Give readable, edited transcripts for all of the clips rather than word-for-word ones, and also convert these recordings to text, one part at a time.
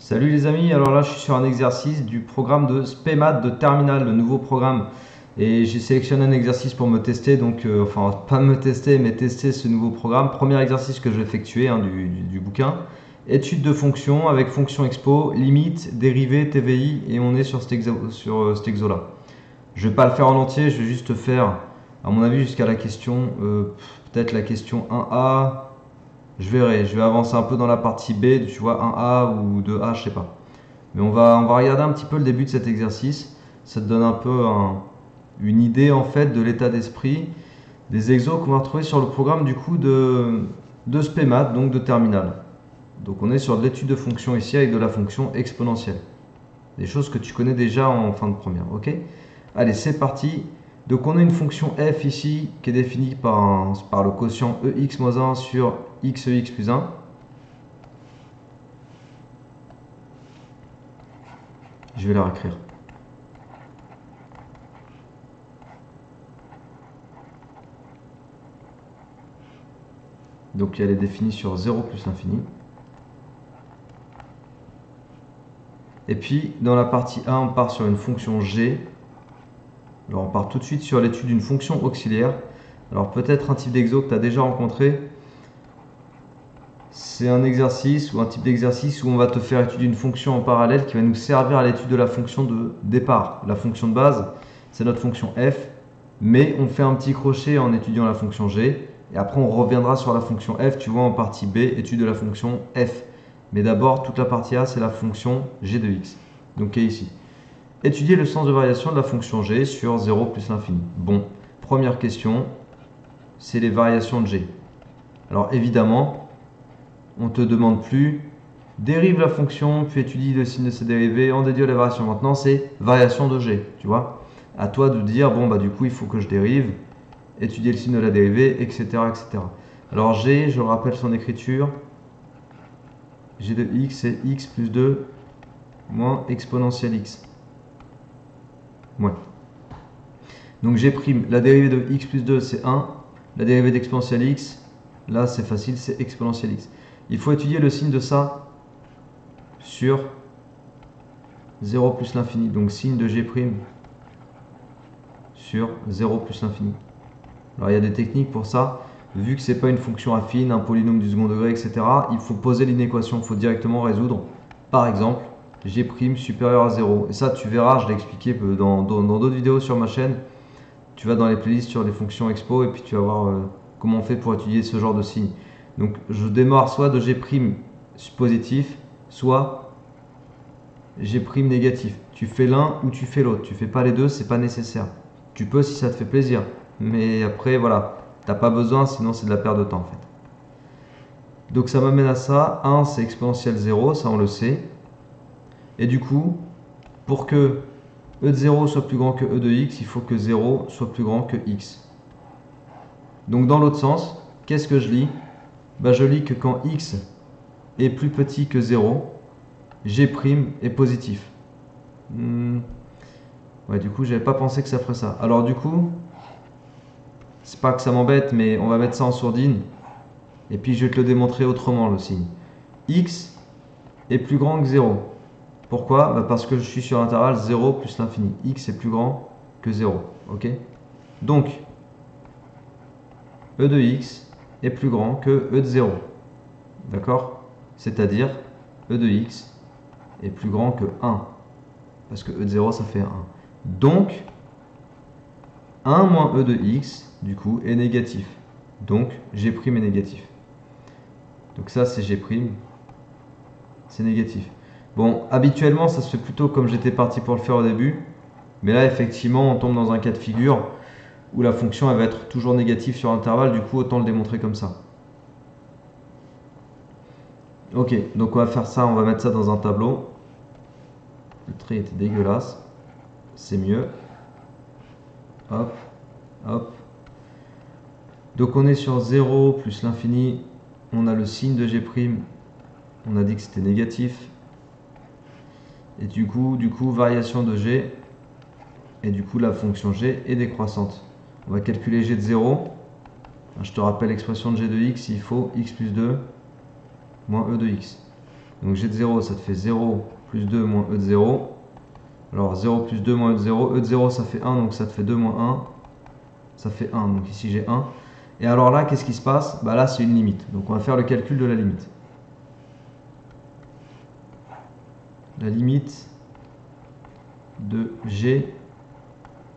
Salut les amis, alors là je suis sur un exercice du programme de SPEMAT de Terminal, le nouveau programme. Et j'ai sélectionné un exercice pour me tester, donc enfin pas me tester, mais tester ce nouveau programme. Premier exercice que je vais effectuer du bouquin. Étude de fonctions avec fonction expo, limite, dérivée, TVI, et on est sur cet exo là. Je vais pas le faire en entier, je vais juste faire, à mon avis, jusqu'à la question, peut-être la question 1A. Je verrai, je vais avancer un peu dans la partie B, tu vois, 1A ou 2A, je sais pas. Mais on va regarder un petit peu le début de cet exercice. Ça te donne un peu une idée en fait de l'état d'esprit des exos qu'on va retrouver sur le programme du coup de SPEMAT, donc de terminal. Donc on est sur de l'étude de fonction ici avec de la fonction exponentielle. Des choses que tu connais déjà en fin de première, ok? Allez, c'est parti. Donc on a une fonction f ici qui est définie par le quotient ex-1 sur xex plus 1. Je vais la réécrire. Donc elle est définie sur 0 plus l'infini. Et puis dans la partie 1, on part sur une fonction g. Alors on part tout de suite sur l'étude d'une fonction auxiliaire. Alors peut-être un type d'exo que tu as déjà rencontré. C'est un exercice ou un type d'exercice où on va te faire étudier une fonction en parallèle qui va nous servir à l'étude de la fonction de départ. La fonction de base, c'est notre fonction f, mais on fait un petit crochet en étudiant la fonction g. Et après on reviendra sur la fonction f, tu vois, en partie B, étude de la fonction f. Mais d'abord, toute la partie A, c'est la fonction g de x, donc qui est ici. Étudier le sens de variation de la fonction g sur 0 plus l'infini. Bon, première question, c'est les variations de g. Alors évidemment, on ne te demande plus dérive la fonction, puis étudie le signe de sa dérivée, en déduire les variations. Maintenant, c'est variation de g, tu vois. À toi de dire, bon, bah du coup, il faut que je dérive, étudier le signe de la dérivée, etc. etc. Alors g, je rappelle son écriture, g de x, c'est x plus 2 moins exponentielle x. Ouais. Donc g', la dérivée de x plus 2, c'est 1. La dérivée d'exponentielle x, là, c'est facile, c'est exponentielle x. Il faut étudier le signe de ça sur 0 plus l'infini. Donc signe de g' sur 0 plus l'infini. Alors il y a des techniques pour ça. Vu que ce n'est pas une fonction affine, un polynôme du second degré, etc., il faut poser l'inéquation, il faut directement résoudre. Par exemple, g' supérieur à 0. Et ça, tu verras, je l'ai expliqué dans d'autres vidéos sur ma chaîne. Tu vas dans les playlists sur les fonctions expo et puis tu vas voir comment on fait pour étudier ce genre de signe. Donc je démarre soit de g' positif, soit g' négatif. Tu fais l'un ou tu fais l'autre. Tu fais pas les deux, c'est pas nécessaire. Tu peux si ça te fait plaisir. Mais après, voilà, t'as pas besoin, sinon c'est de la perte de temps en fait. Donc ça m'amène à ça. 1 c'est exponentielle 0, ça on le sait. Et du coup, pour que e de 0 soit plus grand que e de x, il faut que 0 soit plus grand que x. Donc dans l'autre sens, qu'est-ce que je lis? Bah, je lis que quand x est plus petit que 0, g' est positif. Ouais, du coup, j'avais pas pensé que ça ferait ça. Alors du coup, c'est pas que ça m'embête, mais on va mettre ça en sourdine. Et puis je vais te le démontrer autrement, le signe. X est plus grand que 0. Pourquoi? Bah parce que je suis sur l'intervalle 0 plus l'infini. X est plus grand que 0. Ok? Donc, e de x est plus grand que e de 0. D'accord? C'est-à-dire, e de x est plus grand que 1. Parce que e de 0, ça fait 1. Donc, 1 moins e de x, du coup, est négatif. Donc, g' est négatif. Donc ça, c'est g', c'est négatif. Bon, habituellement, ça se fait plutôt comme j'étais parti pour le faire au début. Mais là, effectivement, on tombe dans un cas de figure où la fonction elle va être toujours négative sur l'intervalle. Du coup, autant le démontrer comme ça. Ok, donc on va faire ça, on va mettre ça dans un tableau. Le trait était dégueulasse. C'est mieux. Hop, hop. Donc on est sur 0 plus l'infini. On a le signe de g'. On a dit que c'était négatif. Et du coup, variation de g. Et du coup, la fonction g est décroissante. On va calculer g de 0. Je te rappelle l'expression de g de x, il faut x plus 2 moins e de x. Donc g de 0, ça te fait 0 plus 2 moins e de 0. Alors 0 plus 2 moins e de 0. E de 0, ça fait 1, donc ça te fait 2 moins 1. Ça fait 1, donc ici j'ai 1. Et alors là, qu'est-ce qui se passe? Bah là, c'est une limite. Donc on va faire le calcul de la limite. La limite de g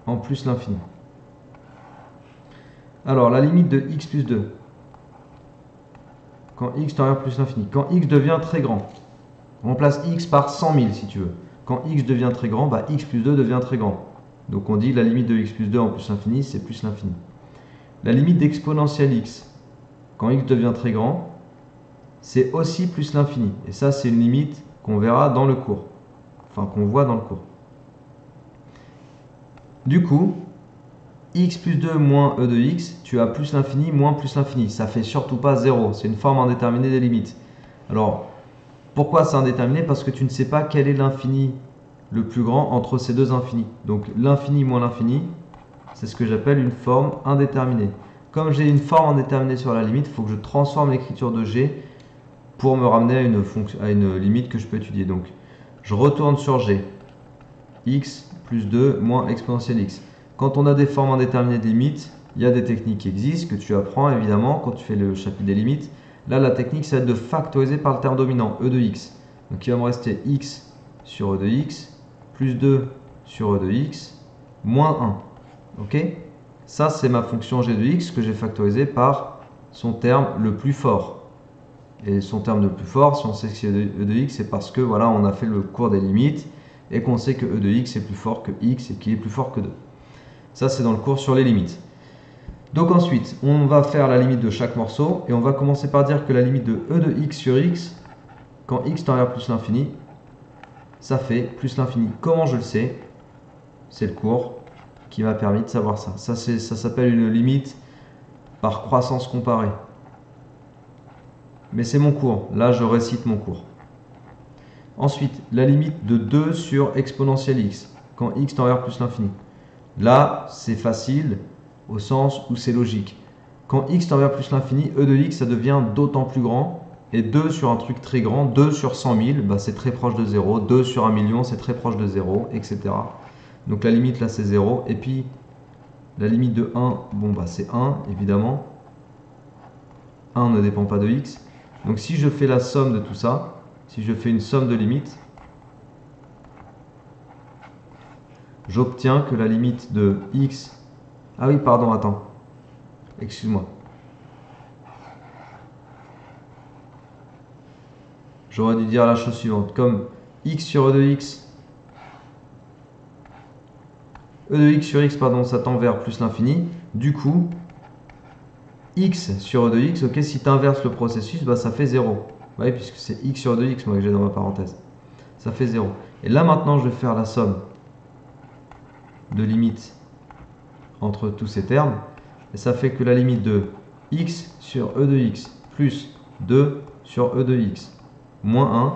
en plus l'infini. Alors, la limite de x plus 2. Quand x tend vers plus l'infini. Quand x devient très grand. Remplace x par 100 000 si tu veux. Quand x devient très grand, bah x plus 2 devient très grand. Donc on dit la limite de x plus 2 en plus l'infini, c'est plus l'infini. La limite d'exponentielle x, quand x devient très grand, c'est aussi plus l'infini. Et ça, c'est une limite qu'on verra dans le cours. Enfin, qu'on voit dans le cours. Du coup, x plus 2 moins e de x, tu as plus l'infini moins plus l'infini. Ça fait surtout pas 0. C'est une forme indéterminée des limites. Alors, pourquoi c'est indéterminé? Parce que tu ne sais pas quel est l'infini le plus grand entre ces deux infinis. Donc l'infini moins l'infini, c'est ce que j'appelle une forme indéterminée. Comme j'ai une forme indéterminée sur la limite, il faut que je transforme l'écriture de g pour me ramener à une limite que je peux étudier. Donc je retourne sur g. X plus 2 moins exponentielle x. Quand on a des formes indéterminées de limites, il y a des techniques qui existent, que tu apprends évidemment quand tu fais le chapitre des limites. Là, la technique, c'est de factoriser par le terme dominant, e de x. Donc il va me rester x sur e de x, plus 2 sur e de x, moins 1. Ok? Ça, c'est ma fonction g de x que j'ai factorisée par son terme le plus fort. Et son terme le plus fort, si on sait que c'est e de x, c'est parce que voilà, on a fait le cours des limites et qu'on sait que e de x est plus fort que x et qu'il est plus fort que 2. Ça, c'est dans le cours sur les limites. Donc ensuite, on va faire la limite de chaque morceau et on va commencer par dire que la limite de e de x sur x, quand x tend vers plus l'infini, ça fait plus l'infini. Comment je le sais? C'est le cours qui m'a permis de savoir ça. Ça s'appelle une limite par croissance comparée. Mais c'est mon cours. Là, je récite mon cours. Ensuite, la limite de 2 sur exponentielle x, quand x tend vers plus l'infini. Là, c'est facile au sens où c'est logique. Quand x tend vers plus l'infini, e de x, ça devient d'autant plus grand. Et 2 sur un truc très grand, 2 sur 100 000, bah, c'est très proche de 0. 2 sur 1 million, c'est très proche de 0, etc. Donc la limite là, c'est 0. Et puis, la limite de 1, bon, bah, c'est 1, évidemment. 1 ne dépend pas de x. Donc si je fais la somme de tout ça, si je fais une somme de limites, j'obtiens que la limite de x... Ah oui, pardon, attends. Excuse-moi. J'aurais dû dire la chose suivante. Comme x sur e de x... e de x sur x, pardon, ça tend vers plus l'infini. Du coup, x sur e de x, ok, si tu inverses le processus, bah, ça fait 0. Oui, puisque c'est x sur e de x, moi, que j'ai dans ma parenthèse. Ça fait 0. Et là, maintenant, je vais faire la somme de limites entre tous ces termes. Et ça fait que la limite de x sur e de x plus 2 sur e de x moins 1,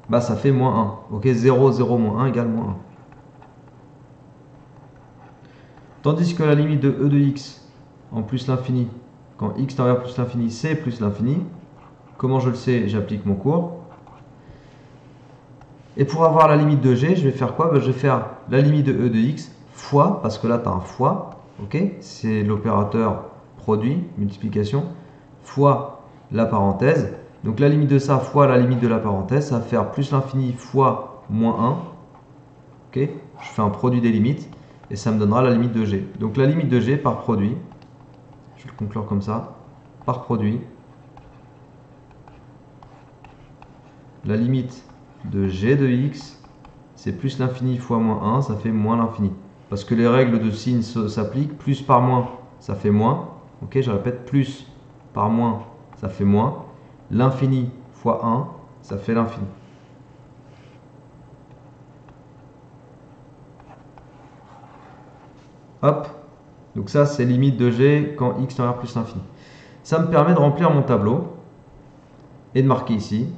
bah ça fait moins 1. Ok, 0, 0, moins 1 égale moins 1. Tandis que la limite de e de x en plus l'infini, quand x tend vers plus l'infini, c'est plus l'infini. Comment je le sais? J'applique mon cours. Et pour avoir la limite de g, je vais faire quoi? Ben, je vais faire la limite de e de x fois, parce que là tu as un fois, ok? C'est l'opérateur produit, multiplication, fois la parenthèse. Donc la limite de ça fois la limite de la parenthèse, ça va faire plus l'infini fois moins 1. Ok? Je fais un produit des limites et ça me donnera la limite de g. Donc la limite de g par produit, je vais le conclure comme ça, par produit, la limite de g de x, c'est plus l'infini fois moins 1, ça fait moins l'infini. Parce que les règles de signe s'appliquent, plus par moins, ça fait moins. Ok, je répète, plus par moins, ça fait moins. L'infini fois 1, ça fait l'infini. Hop, donc ça c'est limite de g quand x tend vers plus l'infini. Ça me permet de remplir mon tableau et de marquer ici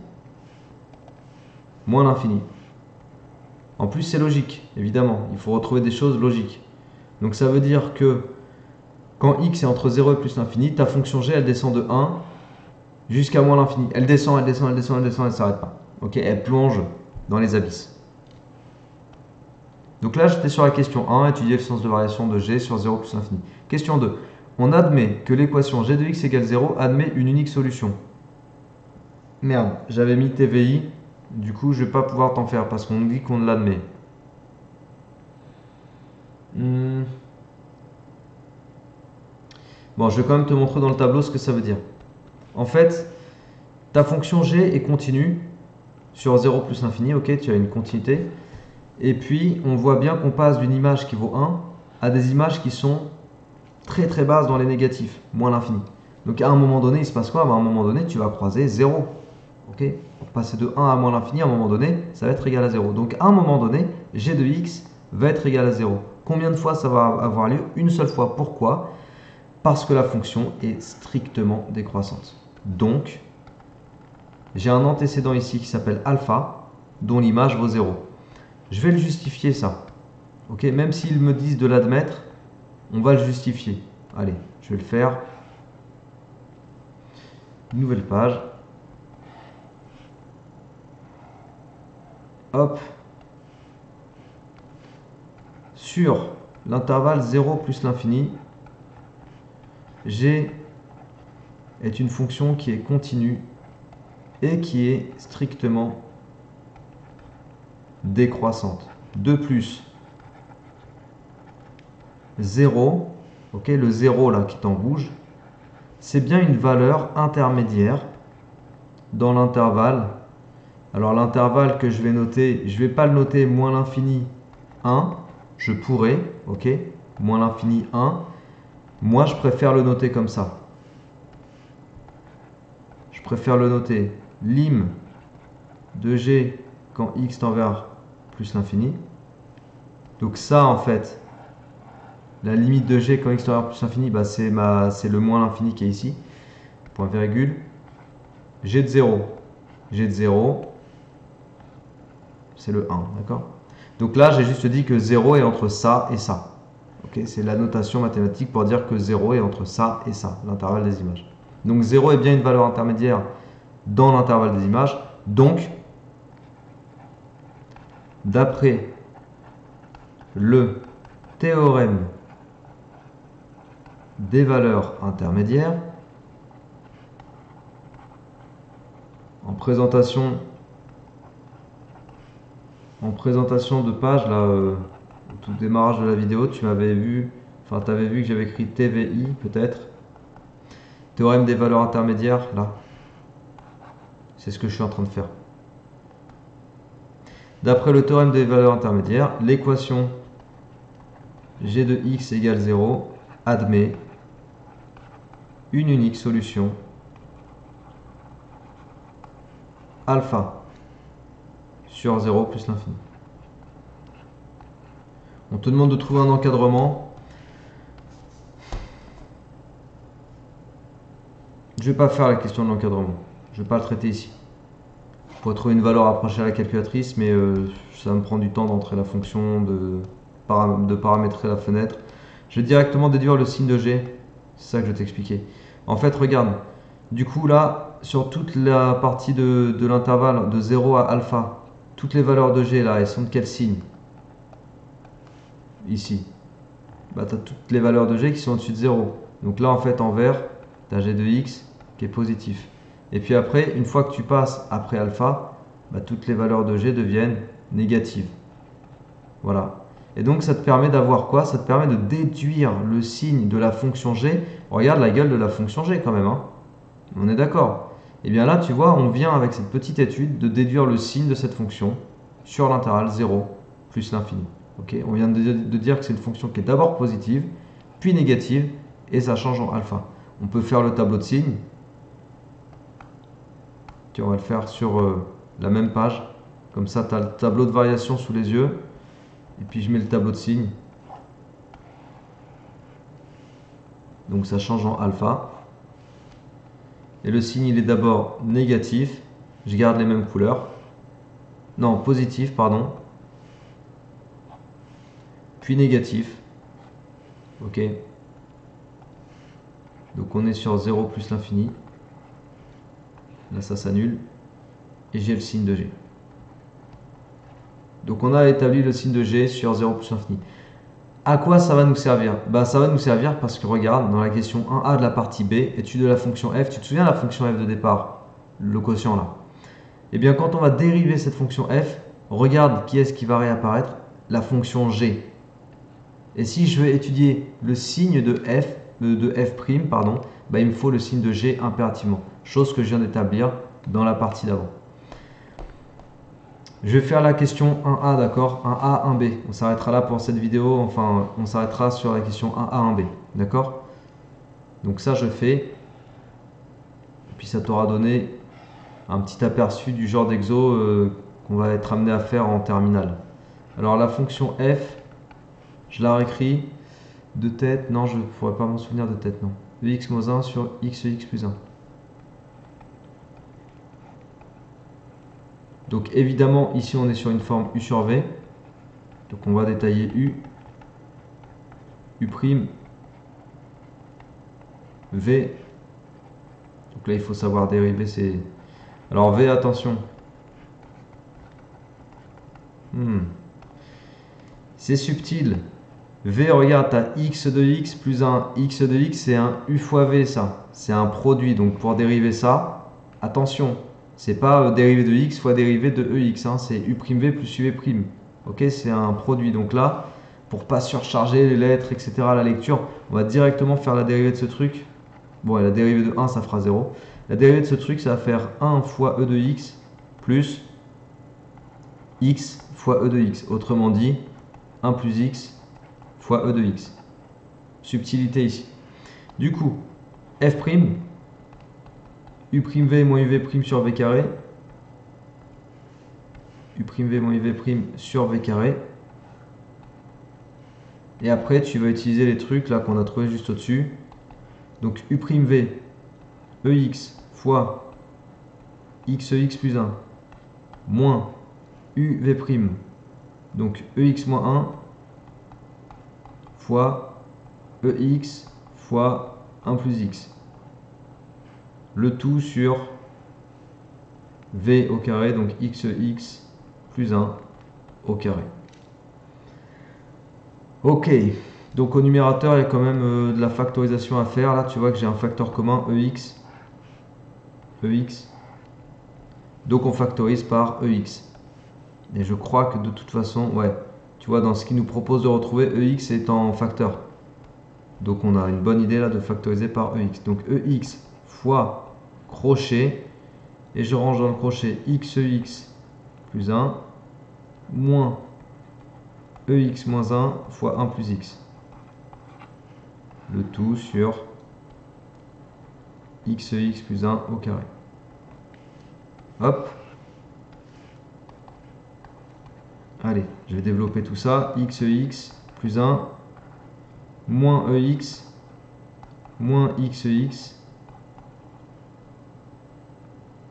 moins l'infini. En plus, c'est logique, évidemment. Il faut retrouver des choses logiques. Donc ça veut dire que quand x est entre 0 et plus l'infini, ta fonction g, elle descend de 1 jusqu'à moins l'infini. Elle descend, elle descend, elle descend, elle descend, elle ne s'arrête pas. Ok, elle plonge dans les abysses. Donc là, j'étais sur la question 1, étudier le sens de variation de g sur 0 plus l'infini. Question 2. On admet que l'équation g de x égale 0 admet une unique solution. Merde, j'avais mis TVI, du coup, je ne vais pas pouvoir t'en faire parce qu'on dit qu'on l'admet. Bon, je vais quand même te montrer dans le tableau ce que ça veut dire. En fait, ta fonction g est continue sur 0 plus l'infini, ok, tu as une continuité. Et puis, on voit bien qu'on passe d'une image qui vaut 1 à des images qui sont très très basses dans les négatifs, moins l'infini. Donc à un moment donné, il se passe quoi? À un moment donné, tu vas croiser 0. Ok, pour passer de 1 à moins l'infini, à un moment donné, ça va être égal à 0. Donc à un moment donné, g de x va être égal à 0. Combien de fois ça va avoir lieu? Une seule fois. Pourquoi? Parce que la fonction est strictement décroissante. Donc, j'ai un antécédent ici qui s'appelle alpha, dont l'image vaut 0. Je vais le justifier ça. Ok, même s'ils me disent de l'admettre, on va le justifier. Allez, je vais le faire. Nouvelle page. Hop. Sur l'intervalle 0 plus l'infini, g est une fonction qui est continue et qui est strictement décroissante. De plus, 0, ok, le 0 là qui est en rouge, c'est bien une valeur intermédiaire dans l'intervalle. Alors l'intervalle que je vais noter, je ne vais pas le noter moins l'infini 1, je pourrais, ok, moins l'infini 1. Moi je préfère le noter comme ça. Je préfère le noter lim de g quand x tend vers plus l'infini. Donc ça en fait, la limite de g quand x tend vers plus l'infini, bah, c'est le moins l'infini qui est ici. Point virgule. G de 0. G de 0, c'est le 1, d'accord? Donc là, j'ai juste dit que 0 est entre ça et ça. Okay, c'est la notation mathématique pour dire que 0 est entre ça et ça, l'intervalle des images. Donc 0 est bien une valeur intermédiaire dans l'intervalle des images. Donc, d'après le théorème des valeurs intermédiaires, en présentation de page, là, au tout démarrage de la vidéo, tu avais vu que j'avais écrit TVI, peut-être. Théorème des valeurs intermédiaires, là. C'est ce que je suis en train de faire. D'après le théorème des valeurs intermédiaires, l'équation g de x égale 0 admet une unique solution alpha sur 0 plus l'infini. On te demande de trouver un encadrement. Je ne vais pas faire la question de l'encadrement. Je ne vais pas le traiter ici. Je pourrais trouver une valeur approchée à la calculatrice, mais ça me prend du temps d'entrer la fonction, de paramétrer la fenêtre. Je vais directement déduire le signe de g. C'est ça que je vais t'expliquer. En fait, regarde. Du coup, là, sur toute la partie de l'intervalle de 0 à alpha, toutes les valeurs de g, là, elles sont de quel signe? Ici. Bah, tu as toutes les valeurs de g qui sont au-dessus de 0. Donc là, en fait, en vert, tu as g de x qui est positif. Et puis après, une fois que tu passes après alpha, bah, toutes les valeurs de g deviennent négatives. Voilà. Et donc ça te permet d'avoir quoi? Ça te permet de déduire le signe de la fonction g. Regarde la gueule de la fonction g quand même, hein. On est d'accord? Et bien là, tu vois, on vient avec cette petite étude de déduire le signe de cette fonction sur l'intervalle 0 plus l'infini. Okay, on vient de dire que c'est une fonction qui est d'abord positive, puis négative, et ça change en alpha. On peut faire le tableau de signes. On va le faire sur la même page. Comme ça, tu as le tableau de variation sous les yeux. Et puis je mets le tableau de signes. Donc ça change en alpha. Et le signe, il est d'abord négatif. Je garde les mêmes couleurs. Non, positif, pardon. Puis négatif. Ok. Donc on est sur 0 plus l'infini. Là ça s'annule. Et j'ai le signe de g. Donc on a établi le signe de g sur 0 plus l'infini. À quoi ça va nous servir? Bah, ça va nous servir parce que regarde, dans la question 1a de la partie B, étude de la fonction f, tu te souviens de la fonction f de départ, le quotient là? Eh bien quand on va dériver cette fonction f, regarde qui est-ce qui va réapparaître? La fonction g. Et si je veux étudier le signe de f', pardon, bah, il me faut le signe de g impérativement, chose que je viens d'établir dans la partie d'avant. Je vais faire la question 1A, d'accord? 1A, 1B. On s'arrêtera là pour cette vidéo. Enfin, on s'arrêtera sur la question 1A, 1B. D'accord? Donc ça, je fais. Et puis ça t'aura donné un petit aperçu du genre d'exo qu'on va être amené à faire en terminale. Alors la fonction f, je la réécris de tête. Non, je ne pourrais pas m'en souvenir de tête, non. Ex moins 1 sur xex plus 1. Donc évidemment, ici on est sur une forme U sur V. Donc on va détailler U, U', V. Donc là il faut savoir dériver ces... Alors V, attention. C'est subtil. V, regarde, tu as x de x plus un x de x, c'est un U fois V ça. C'est un produit. Donc pour dériver ça, attention. C'est pas dérivé de x fois dérivé de EX, hein, c'est U', V plus UV'. Ok, c'est un produit. Donc là, pour pas surcharger les lettres, etc. à la lecture, on va directement faire la dérivée de ce truc. Bon, et la dérivée de 1, ça fera 0. La dérivée de ce truc, ça va faire 1 fois E de x plus x fois E de x. Autrement dit, 1 plus x fois E de x. Subtilité ici. Du coup, f', u'v moins uv' sur v carré, u'v moins uv' sur v carré. Et après, tu vas utiliser les trucs là qu'on a trouvé juste au-dessus. Donc u'v, ex fois xex plus 1 moins uv', donc ex moins 1 fois ex fois 1 plus x. Le tout sur v au carré, donc xex plus 1 au carré. Ok, donc au numérateur, il y a quand même de la factorisation à faire. Là, tu vois que j'ai un facteur commun, ex. Donc on factorise par ex. Et je crois que de toute façon, ouais, tu vois, dans ce qu'il nous propose de retrouver, ex est en facteur. Donc on a une bonne idée là de factoriser par ex. Donc ex fois crochet, et je range dans le crochet xex plus 1 moins ex moins 1 fois 1 plus x. Le tout sur xex plus 1 au carré. Hop. Allez, je vais développer tout ça. Xex plus 1 moins ex moins xex.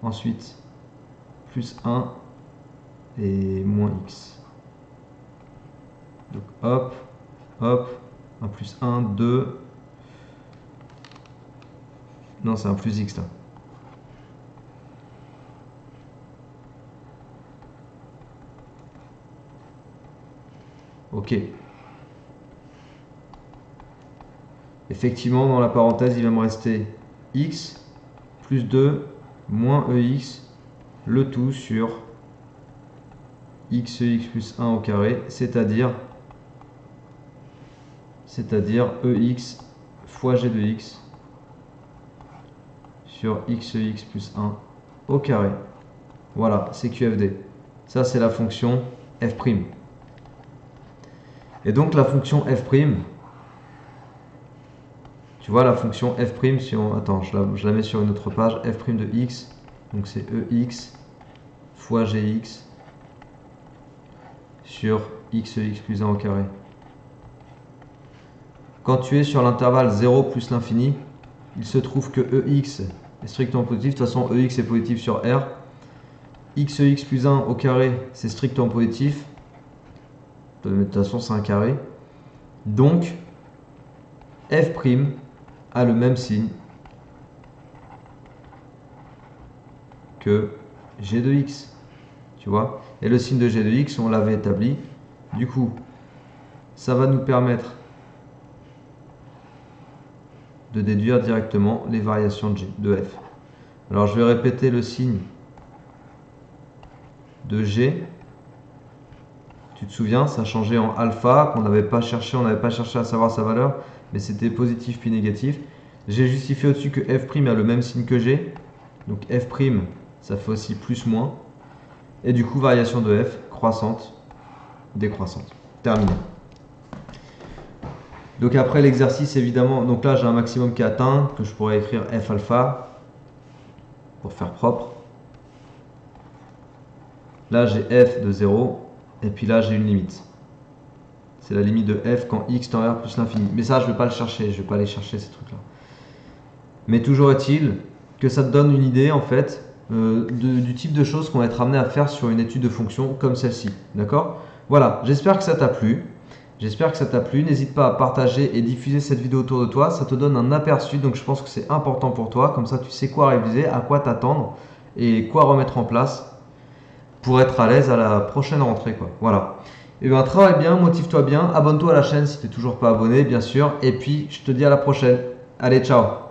Ensuite, plus 1 et moins x. Donc hop, hop, 1 plus 1, 2. Non, c'est un plus x là. Ok. Effectivement, dans la parenthèse, il va me rester x plus 2 moins ex, le tout sur xex plus 1 au carré, c'est-à-dire ex fois g de x sur xex plus 1 au carré. Voilà, c'est QFD. Ça, c'est la fonction f'. Et donc, la fonction f', tu vois, la fonction f', si on... Attends, je la mets sur une autre page. f' de x, donc c'est ex fois gx sur xex plus 1 au carré. Quand tu es sur l'intervalle 0 plus l'infini, il se trouve que ex est strictement positif. De toute façon, ex est positif sur R. Xex plus 1 au carré, c'est strictement positif. De toute façon, c'est un carré. Donc, f', a le même signe que g de x. Tu vois? Et le signe de g de x, on l'avait établi. Du coup, ça va nous permettre de déduire directement les variations de f. Alors, je vais répéter le signe de g. Tu te souviens, ça changeait en alpha, qu'on n'avait pas cherché, on n'avait pas cherché à savoir sa valeur, mais c'était positif puis négatif. J'ai justifié au-dessus que f' a le même signe que g. Donc f', ça fait aussi plus moins. Et du coup, variation de f, croissante, décroissante. Terminé. Donc après l'exercice, évidemment, donc là j'ai un maximum qui est atteint, que je pourrais écrire f alpha, pour faire propre. Là j'ai f de 0, et puis là j'ai une limite. C'est la limite de f quand x tend vers plus l'infini. Mais ça, je ne vais pas le chercher, je ne vais pas aller chercher ces trucs-là. Mais toujours est-il que ça te donne une idée, en fait, du type de choses qu'on va être amené à faire sur une étude de fonction comme celle-ci. D'accord? Voilà, j'espère que ça t'a plu. J'espère que ça t'a plu. N'hésite pas à partager et diffuser cette vidéo autour de toi. Ça te donne un aperçu, donc je pense que c'est important pour toi. Comme ça, tu sais quoi réviser, à quoi t'attendre et quoi remettre en place pour être à l'aise à la prochaine rentrée, quoi. Voilà. Et bien, travaille bien, motive-toi bien. Abonne-toi à la chaîne si tu n'es toujours pas abonné, bien sûr. Et puis, je te dis à la prochaine. Allez, ciao!